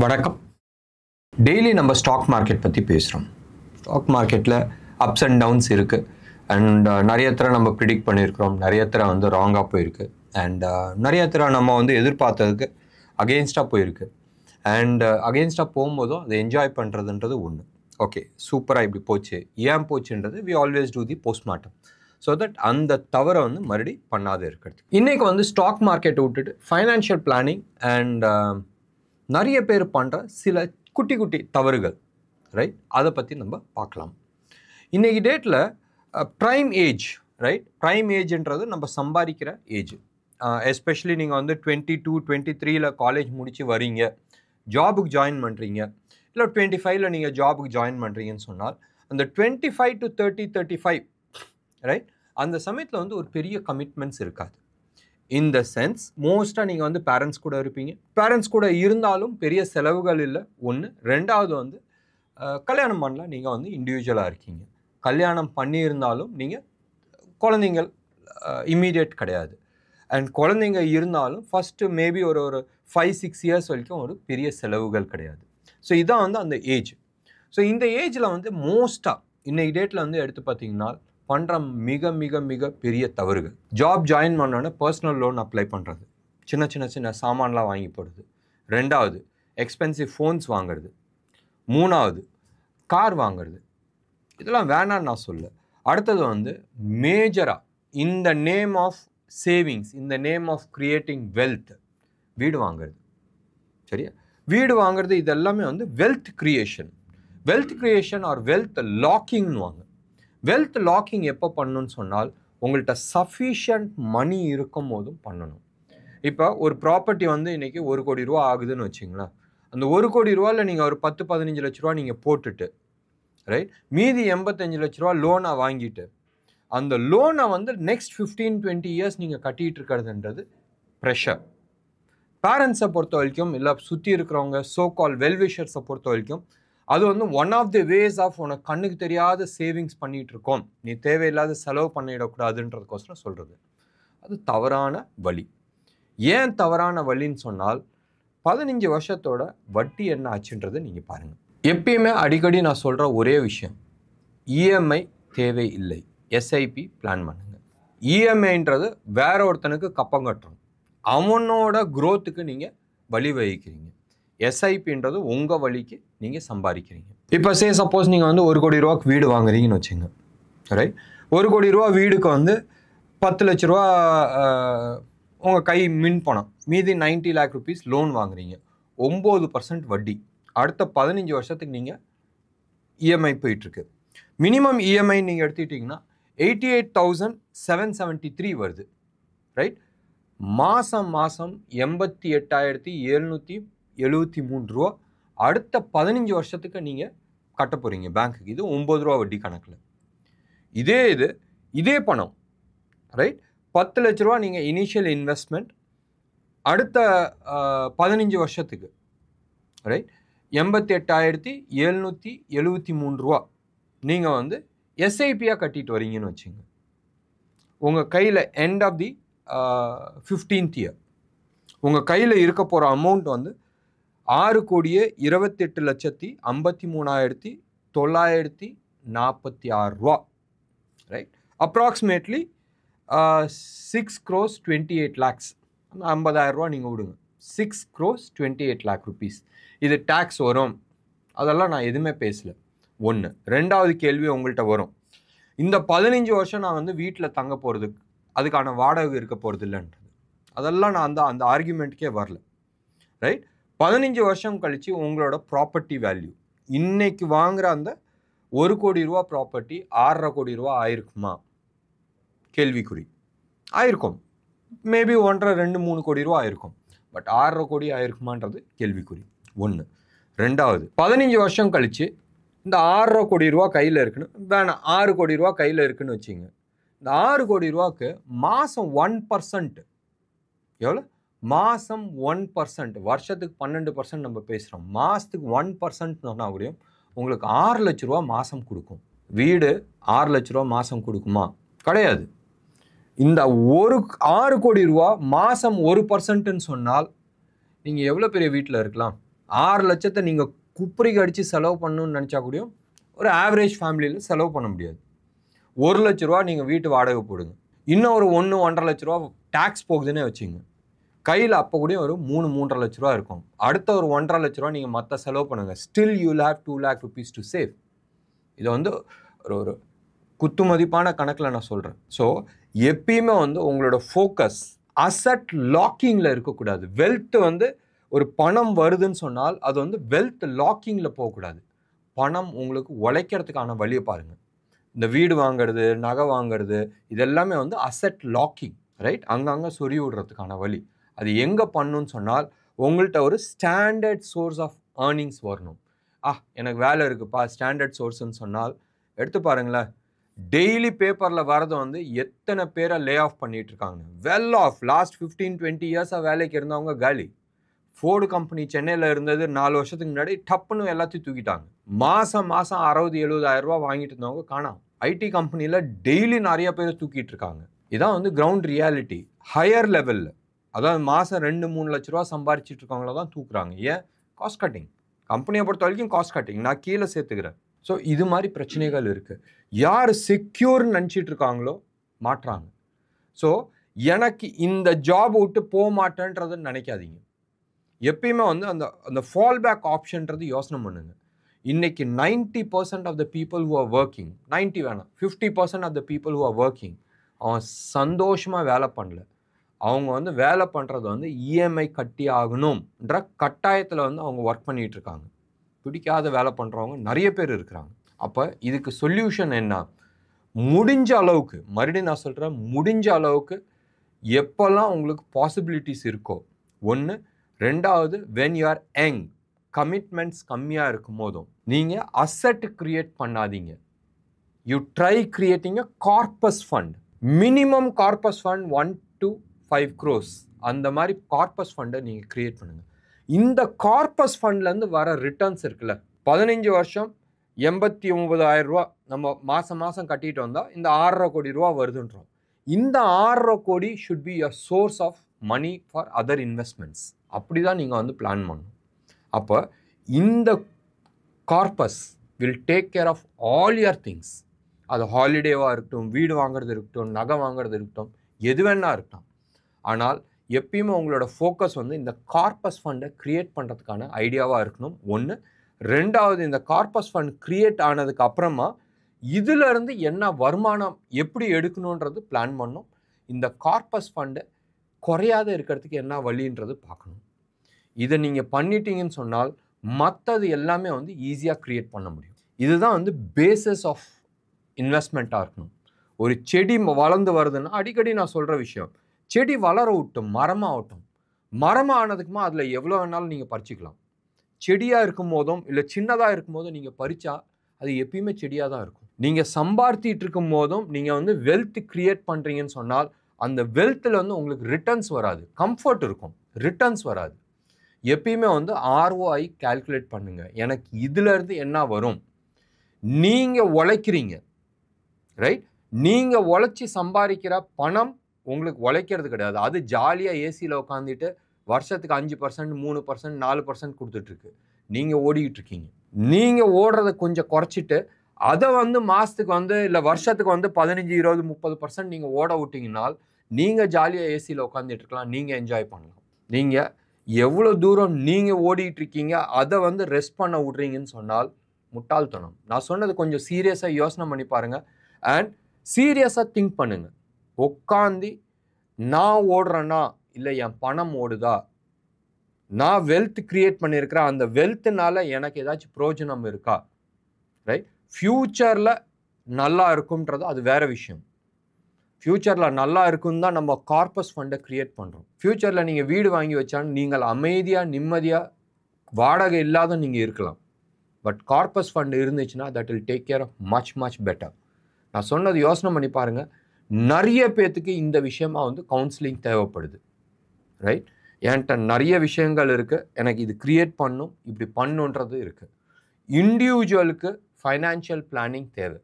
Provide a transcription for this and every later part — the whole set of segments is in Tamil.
வணக்கம். டெய்லி நம்ம ஸ்டாக் மார்க்கெட் பற்றி பேசுகிறோம். ஸ்டாக் மார்க்கெட்டில் அப்ஸ் அண்ட் டவுன்ஸ் இருக்குது. அண்ட் நிறைய தடவை நம்ம ப்ரிடிக்ட் பண்ணியிருக்கிறோம், நிறைய தடவை வந்து ராங்காக போயிருக்கு. அண்ட் நிறைய தடவை நம்ம வந்து எதிர்பார்த்ததுக்கு அகெயின்ஸ்டாக போயிருக்கு. அண்ட் அகெயின்ஸ்டாக போகும்போதும் அதை என்ஜாய் பண்ணுறதுன்றது ஒன்று. ஓகே, சூப்பராக இப்படி போச்சு, ஏன் போச்சுன்றது we always do the postmortem. So that அந்த தவறை வந்து மறுபடி பண்ணாத இருக்கிறது. இன்றைக்கி வந்து ஸ்டாக் மார்க்கெட்டை விட்டுட்டு ஃபைனான்ஷியல் பிளானிங் அண்ட் நிறைய பேர் பண்ணுற சில குட்டி குட்டி தவறுகள், ரைட், அதை பற்றி நம்ம பார்க்கலாம். இன்றைக்கி டேட்டில் ப்ரைம் ஏஜ், ரைட், ப்ரைம் ஏஜ்ன்றது நம்ம சம்பாதிக்கிற ஏஜ். எஸ்பெஷலி நீங்கள் வந்து 22, 23 காலேஜ் முடித்து வரீங்க, ஜாபுக்கு ஜாயின் பண்ணுறீங்க, இல்லை 25 நீங்கள் ஜாபுக்கு ஜாயின் பண்ணுறீங்கன்னு சொன்னால் அந்த 25 to 30, 35, ரைட், அந்த சமயத்தில் வந்து ஒரு பெரிய கமிட்மெண்ட்ஸ் இருக்காது. இந்த சென்ஸ் மோஸ்ட்டாக நீங்கள் வந்து பேரண்ட்ஸ் கூட இருப்பீங்க. பேரண்ட்ஸ் கூட இருந்தாலும் பெரிய செலவுகள் இல்லை ஒன்று. ரெண்டாவது வந்து கல்யாணம் பண்ணலாம், நீங்கள் வந்து இண்டிவிஜுவலாக இருக்கீங்க. கல்யாணம் பண்ணியிருந்தாலும் நீங்கள் குழந்தைங்கள் இம்மீடியட் கிடையாது. அண்ட் குழந்தைங்க இருந்தாலும் ஃபஸ்ட்டு மேபி ஒரு 5-6 இயர்ஸ் வரைக்கும் ஒரு பெரிய செலவுகள் கிடையாது. ஸோ இதான் வந்து அந்த ஏஜ். ஸோ இந்த ஏஜில் வந்து மோஸ்ட்டாக இன்றைக்கி டேட்டில் வந்து எடுத்து பார்த்தீங்கன்னா பண்ணுற மிக மிக மிக பெரிய தவறுகள். ஜாப் ஜாயின் பண்ணோன்னே பர்சனல் லோன் அப்ளை பண்ணுறது, சின்ன சாமான்லாம் வாங்கி போடுறது. ரெண்டாவது எக்ஸ்பென்சிவ் ஃபோன்ஸ் வாங்குறது. மூணாவது கார் வாங்குறது. இதெல்லாம் வேணான்னு நான் சொல்ல. அடுத்தது வந்து மேஜராக இந்த நேம் ஆஃப் சேவிங்ஸ், இந்த நேம் ஆஃப் கிரியேட்டிங் வெல்த், வீடு வாங்குறது. சரியா, வீடு வாங்குறது இது எல்லாமே வந்து வெல்த் கிரியேஷன் ஆர் வெல்த் லாக்கிங்னு வாங்க. வெல்த் லாக்கிங் எப்போ பண்ணணும்னு சொன்னால் உங்கள்கிட்ட சஃபிஷியன்ட் மணி இருக்கும் போதும் பண்ணணும். இப்போ ஒரு ப்ராப்பர்ட்டி வந்து இன்றைக்கி 1 கோடி ரூபா ஆகுதுன்னு வச்சிங்களேன். அந்த 1 கோடி ரூபாவில் நீங்கள் ஒரு 10-15 லட்ச ரூபா நீங்கள் போட்டுட்டு, ரைட், மீதி 85 லட்ச ரூபா லோனாக வாங்கிட்டு அந்த லோனை வந்து நெக்ஸ்ட் 15-20 இயர்ஸ் நீங்கள் கட்டிகிட்டு இருக்கிறதுன்றது ப்ரெஷர். பேரண்ட்ஸை பொறுத்த வரைக்கும், இல்லை சுற்றி இருக்கிறவங்க சோகால் வெல்விஷர்ஸை பொறுத்த வரைக்கும் அது வந்து one of the ways of உனக்கு கண்ணுக்கு தெரியாத சேவிங்ஸ் பண்ணிகிட்டு இருக்கோம், நீ தேவையில்லாத செலவு பண்ணிடக்கூடாதுன்றதுக்கோசரம் சொல்கிறது. அது தவறான வழி. ஏன் தவறான வழின்னு சொன்னால் 15 வருஷத்தோட வட்டி என்ன ஆச்சுன்றது நீங்கள் பாருங்கள். எப்பயுமே அடிக்கடி நான் சொல்கிற ஒரே விஷயம், இஎம்ஐ தேவை இல்லை, எஸ்ஐபி பிளான் பண்ணுங்கள். இஎம்ஐன்றது வேற ஒருத்தனுக்கு கப்பம் கட்டுறோம், அவனோட குரோத்துக்கு நீங்கள் வழி வகிக்கிறீங்க. எஸ்ஐபின்றது உங்கள் வழிக்கு நீங்கள் சம்பாதிக்கிறீங்க. இப்போ சப்போஸ் நீங்கள் வந்து 1 கோடி ரூபாய்க்கு வீடு வாங்குறீங்கன்னு வச்சுங்க, ரைட். 1 கோடி ரூபா வீடுக்கு வந்து 10 லட்ச ரூபா உங்கள் கை மின் பணம், மீதி 90 lakh rupees லோன் வாங்குறீங்க, 9% வட்டி. அடுத்த 15 வருஷத்துக்கு நீங்கள் இஎம்ஐ போயிட்டுருக்கு. மினிமம் இஎம்ஐ நீங்கள் எடுத்துக்கிட்டிங்கன்னா 88,773 வருது, ரைட். மாதம் 88,773 ரூபா அடுத்த 15 வருஷத்துக்கு நீங்கள் கட்ட போகிறீங்க பேங்க்குக்கு. இது 9 ரூபா வட்டி கணக்கில். இதே பணம், ரைட், 10 லட்ச ரூபா நீங்கள் இனிஷியல் இன்வெஸ்ட்மெண்ட், அடுத்த 15 வருஷத்துக்கு, ரைட், 88,773 ரூபா நீங்கள் வந்து எஸ்ஐபியாக கட்டிட்டு வரீங்கன்னு வச்சுங்க. உங்கள் கையில் end of the 15th year உங்கள் கையில் இருக்க போகிற அமௌண்ட் வந்து 6,28,53,946 ரூபா, ரைட். Approximately 6,28 lakhs. 50,000 ரூபா நீங்கள் விடுங்க, 6,28 lakh rupees. இது டேக்ஸ் வரும், அதெல்லாம் நான் எதுவுமே பேசலை. ஒன்று. ரெண்டாவது கேள்வி உங்கள்கிட்ட வரும், இந்த 15 வருஷம் நான் வந்து வீட்டில் தங்க போகிறதுக்கு அதுக்கான வாடகை இருக்க போகிறது இல்லைன்றது. அதெல்லாம் நான் அந்த ஆர்குமெண்ட்டுக்கே வரல, ரைட். 15 வருஷம் கழித்து உங்களோட ப்ராப்பர்ட்டி வேல்யூ, இன்னைக்கு வாங்குகிற அந்த 1 கோடி ரூபா ப்ராப்பர்ட்டி 6.5 கோடி ரூபா ஆயிருக்குமா? கேள்விக்குறி. ஆயிருக்கும், மேபி 1.5-2-3 கோடி ரூபா ஆயிருக்கும். பட் 6.5 கோடி ஆயிருக்குமான்றது கேள்விக்குறி. ஒன்று. ரெண்டாவது, 15 வருஷம் கழித்து இந்த 6.5 கோடி ரூபா கையில் இருக்குன்னு வேணாம், 6 கோடி ரூபா கையில் இருக்குன்னு வச்சுங்க. இந்த 6 கோடி ரூபாய்க்கு மாதம் 1%, எவ்வளோ? மாதம் 1%, வருஷத்துக்கு 12% நம்ம பேசுகிறோம். மாதத்துக்கு 1% சொன்னால் கூட உங்களுக்கு 6 லட்ச ரூபா மாதம் கொடுக்கும். வீடு 6 லட்ச ரூபா மாதம் கொடுக்குமா? கிடையாது. இந்த 6 கோடி ரூபா மாதம் 1%ன்னு சொன்னால் நீங்கள் எவ்வளோ பெரிய வீட்டில் இருக்கலாம்? 6 லட்சத்தை நீங்கள் குப்பரிக்கு அடித்து செலவு பண்ணணும்னு நினச்சா கூடயும் ஒரு ஆவரேஜ் ஃபேமிலியில் செலவு பண்ண முடியாது. 1 லட்ச ரூபா நீங்கள் வீட்டு வாடகை போடுங்க, இன்னும் ஒரு 1-1.5 லட்ச ரூபா டேக்ஸ் போகுதுன்னே வச்சுங்க, கையில் அப்போ கூட ஒரு 3-3.5 லட்ச ரூபா இருக்கும். அடுத்த ஒரு 1.5 லட்ச ரூபா நீங்கள் மற்ற செலவு பண்ணுங்கள். Still you will have 2 lakh rupees to save. இதை வந்து ஒரு குத்து மதிப்பான கணக்கில் நான் சொல்கிறேன். ஸோ எப்பயுமே வந்து உங்களோட ஃபோக்கஸ் அசட் லாக்கிங்கில் இருக்கக்கூடாது. வெல்த் வந்து ஒரு பணம் வருதுன்னு சொன்னால் அது வந்து வெல்த் லாக்கிங்கில் போகக்கூடாது. பணம் உங்களுக்கு உழைக்கிறதுக்கான வழியை பாருங்கள். இந்த வீடு வாங்கிறது, நகை வாங்கிறது, இதெல்லாமே வந்து அசட் லாக்கிங், ரைட்? அங்கங்கே சொறி விடுறதுக்கான வழி. அது எங்கே பண்ணணும்னு சொன்னால் உங்கள்கிட்ட ஒரு ஸ்டாண்டர்ட் சோர்ஸ் ஆஃப் ஏர்னிங்ஸ் வரணும். எனக்கு வேலை இருக்குப்பா, ஸ்டாண்டர்ட் சோர்ஸ்ன்னு சொன்னால் எடுத்து பாருங்களேன். டெய்லி பேப்பரில் வரது வந்து எத்தனை பேரை லே ஆஃப் பண்ணிட்டு இருக்காங்க. வெல் ஆஃப் லாஸ்ட் 15-20 இயர்ஸாக வேலைக்கு இருந்தவங்க காலி. ஃபோர்டு கம்பெனி சென்னையில் இருந்தது 4 வருஷத்துக்கு முன்னாடி டப்புன்னு எல்லாத்தையும் தூக்கிட்டாங்க. மாதம் 60,000-70,000 ரூபா வாங்கிட்டு இருந்தவங்க காணாம். ஐடி கம்பெனியில் டெய்லி நிறைய பேர் தூக்கிட்டு இருக்காங்க. இதான் வந்து கிரவுண்ட் ரியாலிட்டி. ஹையர் லெவலில், அதாவது மாதம் 2-3 லட்ச ரூபா சம்பாரிச்சிட்டு இருக்கவங்கள தான் தூக்குறாங்க. ஏன்? Cost cutting. கம்பெனியை பொறுத்த வரைக்கும் காஸ்ட் கட்டிங், நான் கீழே சேர்த்துக்கிறேன். ஸோ இது மாதிரி பிரச்சனைகள் இருக்குது. யார் செக்யூர்னு நினச்சிட்டு இருக்காங்களோ மாட்டுறாங்க. ஸோ எனக்கு இந்த ஜாப் விட்டு போக மாட்டேன்றதுன்னு நினைக்காதீங்க. எப்பயுமே வந்து அந்த ஃபால் பேக் ஆப்ஷன்றது யோசனை பண்ணுங்க. இன்னைக்கு 90% of the people who are working, 90 வேணாம், 50% of the people who are working, அவன் சந்தோஷமாக வேலை பண்ணல. அவங்க வந்து வேலை பண்ணுறது வந்து இஎம்ஐ கட்டி ஆகணும்ன்ற கட்டாயத்தில் வந்து அவங்க ஒர்க் பண்ணிகிட்டு இருக்காங்க. பிடிக்காத வேலை பண்ணுறவங்க நிறைய பேர் இருக்கிறாங்க. அப்போ இதுக்கு சொல்யூஷன் என்ன? முடிஞ்ச அளவுக்கு, மறுபடியும் நான் சொல்கிறேன், முடிஞ்ச அளவுக்கு எப்போல்லாம் உங்களுக்கு பாசிபிலிட்டிஸ் இருக்கோ, ஒன்று. ரெண்டாவது, when you are young, commitments கம்மியாக இருக்கும் போதும் நீங்கள் அசட் கிரியேட் பண்ணாதீங்க. You try creating a corpus fund. Minimum corpus fund 1 to 5 crores அந்த மாதிரி கார்பஸ் ஃபண்டை நீங்கள் கிரியேட் பண்ணுங்கள். இந்த கார்பஸ் ஃபண்ட்லேருந்து வர ரிட்டர்ன்ஸ் இருக்குல்ல, 15 வருஷம் 89,000 ரூபா நம்ம மாதம் மாதம் கட்டிட்டு வந்தால் இந்த 6.5 கோடி ரூபா வருதுன்றோம். இந்த 6.5 crore should be a source of money for other investments. அப்படி தான் நீங்கள் வந்து பிளான் பண்ணணும். அப்போ இந்த corpus will take care of all your things. அது ஹாலிடேவாக இருக்கட்டும், வீடு வாங்குறது இருக்கட்டும், நகை வாங்குறது இருக்கட்டும், எது வேணா இருக்கட்டும். ஆனால் எப்பயுமே உங்களோட ஃபோக்கஸ் வந்து இந்த கார்பஸ் ஃபண்டை க்ரியேட் பண்ணுறதுக்கான ஐடியாவாக இருக்கணும், ஒன்று. ரெண்டாவது, இந்த கார்பஸ் ஃபண்ட் க்ரியேட் ஆனதுக்கு அப்புறமா இதிலிருந்து என்ன வருமானம் எப்படி எடுக்கணுன்றது பிளான் பண்ணணும். இந்த கார்பஸ் ஃபண்டை குறையாத இருக்கிறதுக்கு என்ன வழின்றது பார்க்கணும். இதை நீங்கள் பண்ணிட்டீங்கன்னு சொன்னால் மற்றது எல்லாமே வந்து ஈஸியாக க்ரியேட் பண்ண முடியும். இதுதான் வந்து பேசிஸ் ஆஃப் இன்வெஸ்ட்மெண்ட்டாக இருக்கணும். ஒரு செடி வளர்ந்து வருதுன்னா அடிக்கடி நான் சொல்கிற விஷயம், செடி வளர விட்டும், மரமாகட்டும். மரமாக ஆனதுக்குமா அதில் எவ்வளோ வேணாலும் நீங்கள் பறிச்சிக்கலாம். செடியாக இருக்கும் போதும் இல்லை சின்னதாக இருக்கும் போதும் நீங்கள் பறித்தா அது எப்பயுமே செடியாக தான் இருக்கும். நீங்கள் சம்பாதித்திட்டு இருக்கும் போதும் நீங்கள் வந்து வெல்த் க்ரியேட் பண்ணுறீங்கன்னு சொன்னால் அந்த வெல்த்தில் வந்து உங்களுக்கு ரிட்டர்ன்ஸ் வராது, கம்ஃபர்ட் இருக்கும், ரிட்டர்ன்ஸ் வராது. எப்பயுமே வந்து ROI கால்குலேட் பண்ணுங்கள். எனக்கு இதிலேருந்து என்ன வரும்? நீங்கள் உழைக்கிறீங்க, ரைட்? நீங்கள் உழைச்சி சம்பாதிக்கிற பணம் உங்களுக்கு உழைக்கிறது கிடையாது. அது ஜாலியாக ஏசியில் உட்காந்துட்டு வருஷத்துக்கு 5%, 3%, 4% கொடுத்துட்ருக்கு. நீங்கள் ஓடிக்கிட்டு இருக்கீங்க. நீங்கள் ஓடுறத கொஞ்சம் குறைச்சிட்டு அதை வந்து மாதத்துக்கு வந்து இல்லை வருஷத்துக்கு வந்து 15, 20, 30% நீங்கள் ஓட விட்டிங்கனால் நீங்கள் ஜாலியாக ஏசியில் உட்காந்துட்டு இருக்கலாம், நீங்கள் என்ஜாய் பண்ணலாம். நீங்கள் எவ்வளோ தூரம் நீங்கள் ஓடிட்டு இருக்கீங்க அதை வந்து ரெஸ்ட் பண்ண விட்றீங்கன்னு சொன்னால் முட்டாள்தனம். நான் சொன்னது கொஞ்சம் சீரியஸாக யோசனை பண்ணி பாருங்கள். அண்ட் சீரியஸாக திங்க் பண்ணுங்கள். உட்காந்து நான் ஓடுறேன்னா இல்லை என் பணம் ஓடுதா, நான் வெல்த் கிரியேட் பண்ணியிருக்கிறேன், அந்த வெல்த்னால எனக்கு ஏதாச்சும் பிரயோஜனம் இருக்கா, ரைட்? ஃப்யூச்சரில் நல்லா இருக்கும்ன்றது அது வேறு விஷயம். ஃப்யூச்சரில் நல்லா இருக்குன்னு தான் நம்ம கார்பஸ் ஃபண்டை க்ரியேட் பண்ணுறோம். ஃப்யூச்சரில் நீங்கள் வீடு வாங்கி வச்சாலும் நீங்கள் அமைதியாக நிம்மதியாக வாடகை இல்லாத நீங்கள் இருக்கலாம். பட் கார்பஸ் ஃபண்ட் இருந்துச்சுன்னா that will take care of much better. நான் சொன்னது யோசனை பண்ணி பாருங்கள். நிறைய பேர்த்துக்கு இந்த விஷயமா வந்து கவுன்சிலிங் தேவைப்படுது, ரைட்? என்கிட்ட நிறைய விஷயங்கள் இருக்குது, எனக்கு இது க்ரியேட் பண்ணும், இப்படி பண்ணுன்றது இருக்குது. இண்டிவிஜுவலுக்கு ஃபைனான்ஷியல் பிளானிங் தேவை.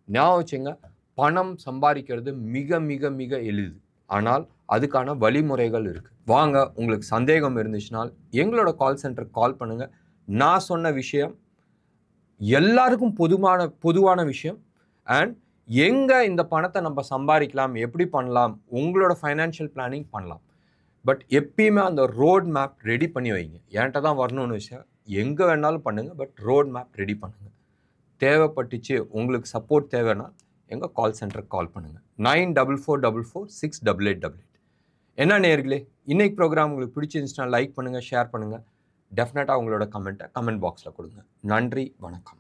ஞாபகம் வச்சுங்க, பணம் சம்பாதிக்கிறது மிக மிக மிக எளிது. ஆனால் அதுக்கான வழிமுறைகள் இருக்குது. வாங்க, உங்களுக்கு சந்தேகம் இருந்துச்சுனால் எங்களோட கால் சென்டருக்கு கால் பண்ணுங்கள். நான் சொன்ன விஷயம் எல்லாருக்கும் பொதுவான விஷயம். அண்ட் எங்கே இந்த பணத்தை நம்ம சம்பாதிக்கலாம், எப்படி பண்ணலாம், உங்களோட ஃபைனான்ஷியல் பிளானிங் பண்ணலாம். பட் எப்பயுமே அந்த ரோட் மேப் ரெடி பண்ணி வைங்க. என்கிட்ட தான் வரணும்னு விஷயம், எங்கே வேணாலும் பண்ணுங்கள், பட் ரோட் மேப் ரெடி பண்ணுங்கள். தேவைப்பட்டுச்சு, உங்களுக்கு சப்போர்ட் தேவைன்னா எங்கள் கால் சென்டருக்கு கால் பண்ணுங்கள். 9444468888. என்ன நேயர்களே, இன்னைக்கு ப்ரோக்ராம் உங்களுக்கு பிடிச்சிருந்துச்சுன்னா லைக் பண்ணுங்கள், ஷேர் பண்ணுங்கள். டெஃபினட்டாக உங்களோட கமெண்ட் பாக்ஸில் கொடுங்க. நன்றி, வணக்கம்.